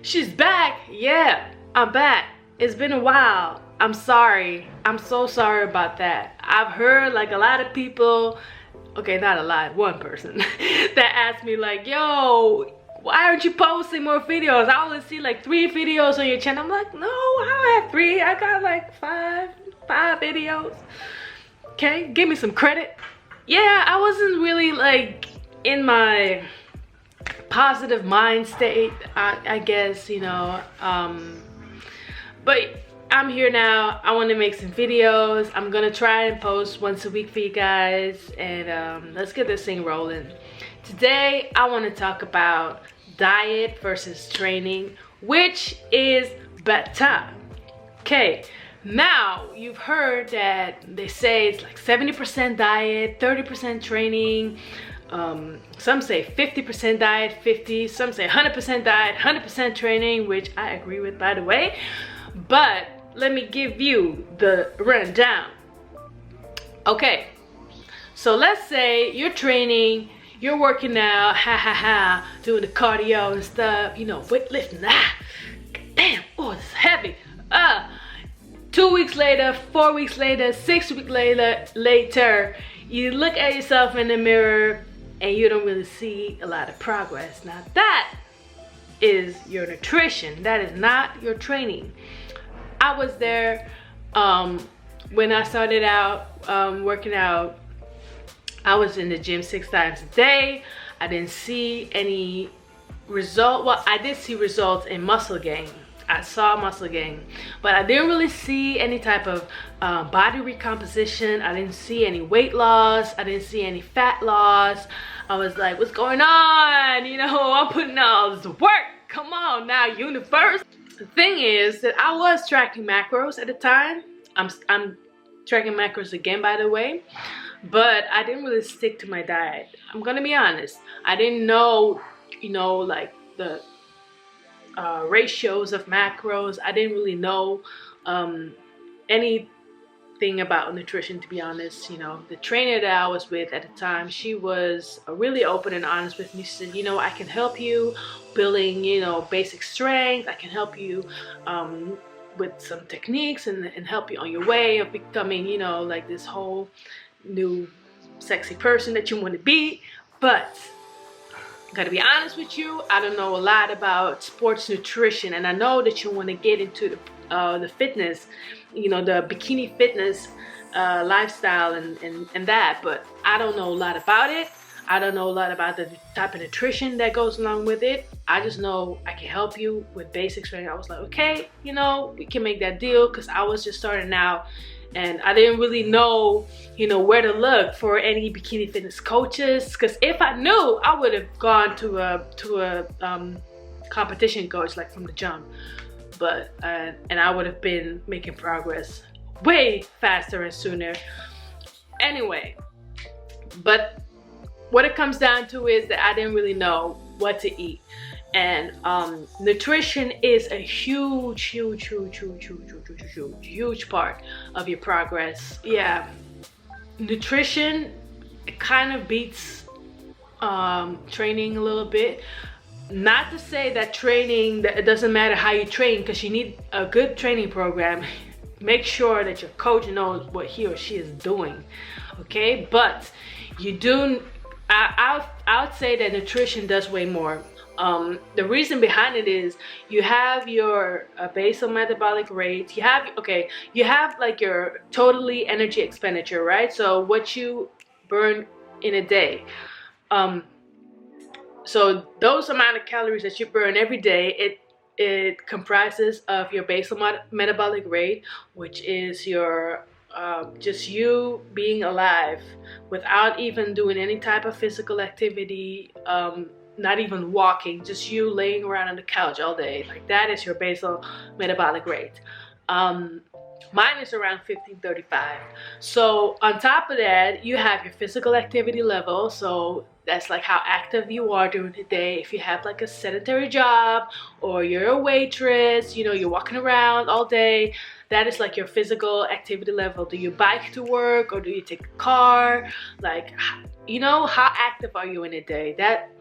She's back. Yeah, I'm back. It's been a while. I'm sorry. I'm so sorry about that. I've heard like a lot of people, okay, not a lot, one person that asked me like, yo, why aren't you posting more videos? I only see like 3 videos on your channel. I'm like, no, I don't have 3. I got like five videos. Okay, give me some credit. Yeah, I wasn't really like in my positive mind state, I guess, you know, but I'm here now. I want to make some videos. I'm gonna try and post once a week for you guys, and let's get this thing rolling. Today I want to talk about diet versus training, which is better. Okay, now you've heard that they say it's like 70% diet, 30% training. Some say 50% diet, 50, some say 100% diet, 100% training, which I agree with, by the way. But let me give you the rundown. Okay, so let's say you're training, you're working out, doing the cardio and stuff, you know, weightlifting, damn, oh, it's heavy. 2 weeks later, 4 weeks later, 6 weeks later, you look at yourself in the mirror and you don't really see a lot of progress. Now that is your nutrition. That is not your training. I was there when I started out working out. I was in the gym 6 times a day. I didn't see any result. Well, I did see results in muscle gain. I saw muscle gain, but I didn't really see any type of body recomposition. I didn't see any weight loss. I didn't see any fat loss. I was like, what's going on? You know, I'm putting all this work. Come on now, universe. The thing is that I was tracking macros at the time. I'm tracking macros again, by the way, but I didn't really stick to my diet. I'm gonna be honest. I didn't know, you know, like the ratios of macros. I didn't really know anything about nutrition, to be honest. You know, the trainer that I was with at the time, she was really open and honest with me. She said, you know, I can help you building, you know, basic strength. I can help you with some techniques and help you on your way of becoming, you know, like this whole new sexy person that you want to be. But gotta be honest with you, I don't know a lot about sports nutrition, and I know that you want to get into the fitness, you know, the bikini fitness lifestyle and that, but I don't know a lot about it. I don't know a lot about the type of nutrition that goes along with it. I just know I can help you with basics. I was like, okay, you know, we can make that deal, because I was just starting out and I didn't really know, you know, where to look for any bikini fitness coaches, because if I knew, I would have gone to a competition coach like from the jump. But and I would have been making progress way faster and sooner. Anyway, but what it comes down to is that I didn't really know what to eat. And nutrition is a huge part of your progress. Yeah, nutrition kind of beats training a little bit. Not to say that training, that it doesn't matter how you train, because you need a good training program. Make sure that your coach knows what he or she is doing, okay? But you do, I would say that nutrition does way more. The reason behind it is you have your basal metabolic rate. You have like your totally energy expenditure, right? So what you burn in a day. So those amount of calories that you burn every day, it comprises of your basal metabolic rate, which is your just you being alive without even doing any type of physical activity, not even walking, just you laying around on the couch all day. Like, that is your basal metabolic rate. Mine is around 1535. So on top of that, you have your physical activity level. So that's like how active you are during the day. If you have like a sedentary job, or you're a waitress, you know, you're walking around all day, that is like your physical activity level. Do you bike to work, or do you take a car? Like, you know, how active are you in a day? That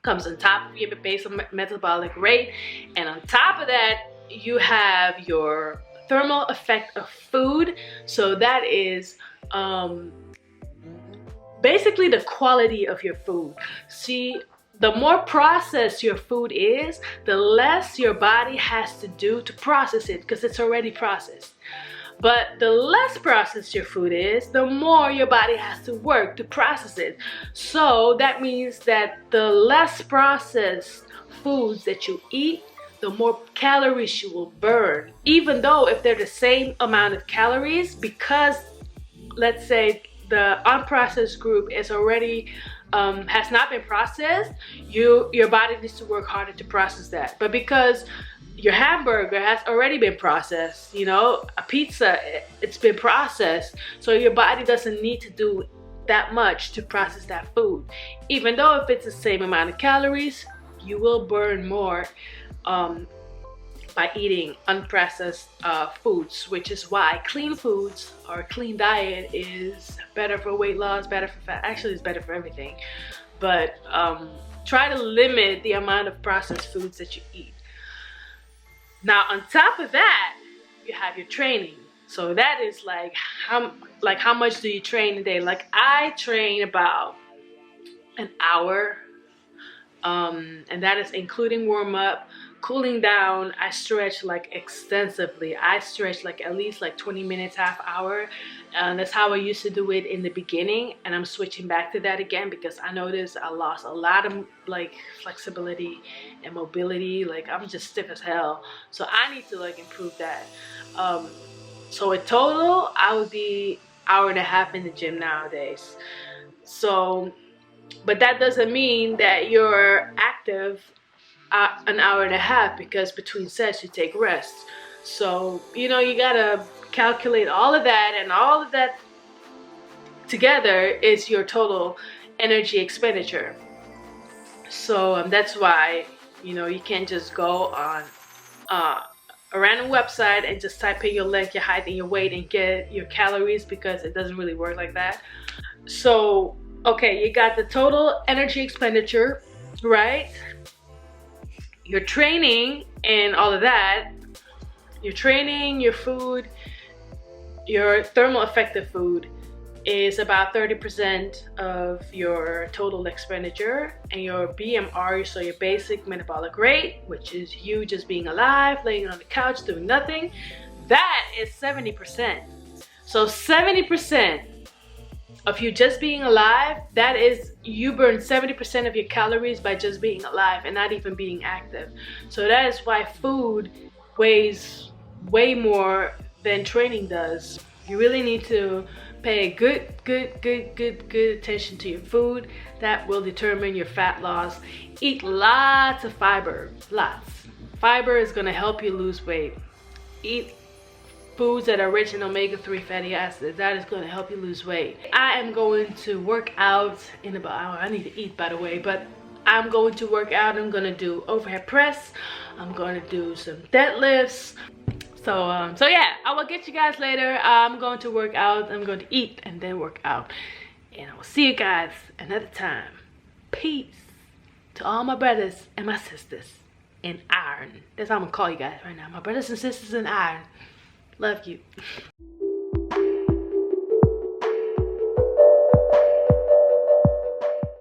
comes on top of your basal metabolic rate, and on top of that you have your thermal effect of food. So that is basically the quality of your food. See, the more processed your food is, the less your body has to do to process it, because it's already processed. But the less processed your food is, the more your body has to work to process it. So that means that the less processed foods that you eat, the more calories you will burn. Even though if they're the same amount of calories, because let's say the unprocessed group is already has not been processed, your body needs to work harder to process that. But because your hamburger has already been processed, you know, a pizza, it's been processed, so your body doesn't need to do that much to process that food. Even though if it's the same amount of calories, you will burn more by eating unprocessed foods, which is why clean foods or a clean diet is better for weight loss, better for fat. Actually, it's better for everything. But try to limit the amount of processed foods that you eat. Now, on top of that, you have your training. So that is like how much do you train a day? Like I train about an hour, and that is including warm up. Cooling down, I stretch like extensively. I stretch like at least like 20 minutes, half hour. And that's how I used to do it in the beginning. And I'm switching back to that again because I noticed I lost a lot of like flexibility and mobility. Like I'm just stiff as hell. So I need to like improve that. So in total, I would be hour and a half in the gym nowadays. So, but that doesn't mean that you're active an hour and a half, because between sets you take rest. So you know, you gotta calculate all of that, and all of that together is your total energy expenditure. So that's why, you know, you can't just go on a random website and just type in your length, your height, and your weight and get your calories, because it doesn't really work like that. So okay, you got the total energy expenditure, right? Your training and all of that, your training, your food, your thermal effective food is about 30% of your total expenditure, and your BMR, so your basic metabolic rate, which is you just being alive, laying on the couch doing nothing, that is 70%. So 70% of you just being alive, that is, you burn 70% of your calories by just being alive and not even being active. So that is why food weighs way more than training does. You really need to pay good attention to your food. That will determine your fat loss. Eat lots of fiber, lots. Fiber is gonna help you lose weight. Eat foods that are rich in omega-3 fatty acids. That is going to help you lose weight. I am going to work out in about an hour. I need to eat, by the way, but I'm going to work out. I'm going to do overhead press. I'm going to do some deadlifts. So yeah, I will get you guys later. I'm going to work out. I'm going to eat and then work out. And I will see you guys another time. Peace to all my brothers and my sisters in iron. That's how I'm going to call you guys right now. My brothers and sisters in iron. Love you.